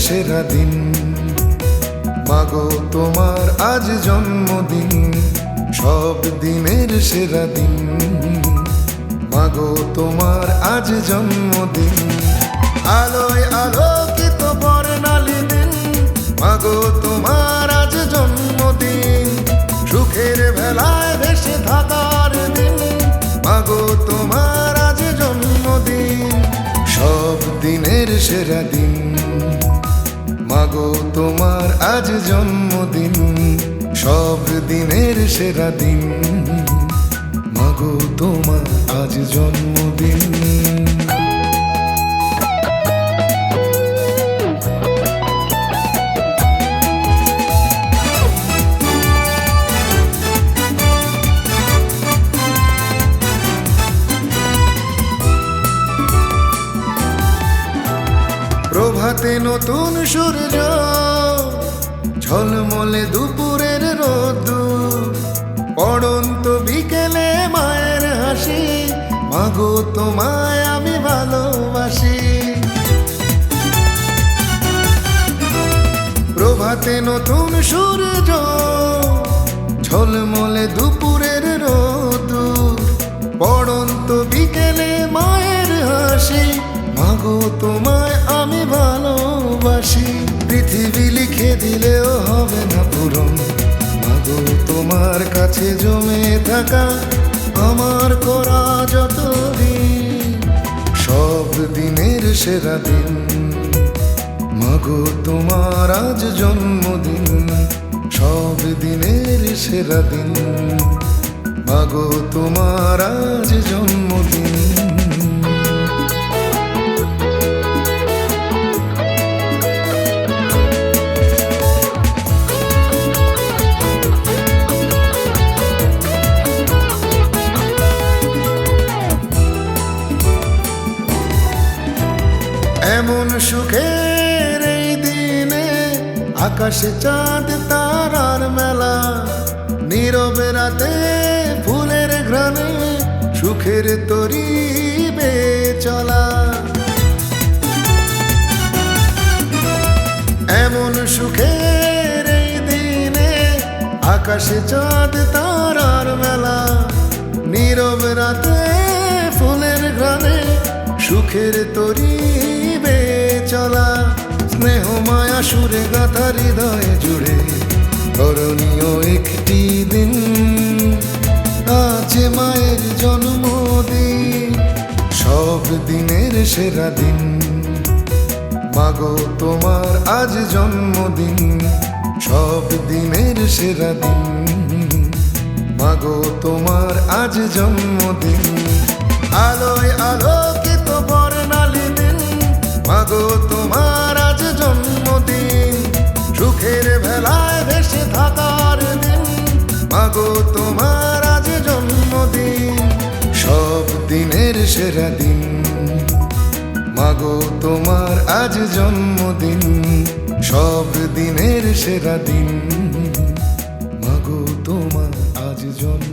সেরা দিন। মাগো তোমার আজ জন্মদিন, সব দিনের সেরা দিন। মাগো তোমার আজ জন্মদিন, আলোয় আলোকিত বর্ণালী দিন। মাগো তোমার আজ জন্মদিন, সুখের ভেলায় ভেসে থাকার দিন। মাগো তোমার আজ জন্মদিন, সব দিনের সেরা দিন। মাগো তোমার আজ জন্মদিন, সব দিনের সেরা দিন। মাগো তোমার আজ জন্মদিন। প্রভাতে নতুন সূর্য, ঝলমলে দুপুরের রোদ্দুর, পড়ন্ত বিকেলে মায়ের হাসি। মাগো তোমায় আমি ভালোবাসি। প্রভাতে নতুন সূর্য, ঝলমলে দুপুরের রোদ্দুর, পড়ন্ত বিকেলে মায়ের হাসি। মাগো তোমায় আমি ভালোবাসি। পৃথিবী লিখে দিলেও হবে না পূরণ, মাগো তোমার কাছে জমে থাকা আমার করা যত দিন, সব দিনের সেরা দিন। মাগো তোমার আজ জন্মদিন, সব দিনের সেরা দিন। মাগো তোমার আজ জন্মদিন। এমন সুখের এই দিনে আকাশে চাঁদ তারার মেলা, নীরবে রাতে ফুলের ঘ্রাণে সুখের তরি বেয়ে চলা। এমন সুখের এই দিনে আকাশে চাঁদ তারার মেলা, নীরবে রাতে ফুলের ঘ্রাণে সুখের তরি বেয়ে চলা। স্নেহ মায়া সুরে গাথা হৃদয়ে জুড়ে করণীয় একটি দিন, আছে মায়ের জন্মদিন, সব দিনের সেরা দিন। মাগো তোমার আজ জন্মদিন, সব দিনের সেরা দিন। মাগো তোমার আজ জন্মদিন, আলোয় আলোকিত বর্ণালী দিন। মাগো তোমার আজ জন্মদিন, সুখের ভেলায় ভেসে থাকার দিন। মাগো তোমার আজ জন্মদিন, সব দিনের সেরা দিন। মাগো তোমার আজ জন্মদিন, সব দিনের সেরা দিন। মাগো তোমার আজ জন্ম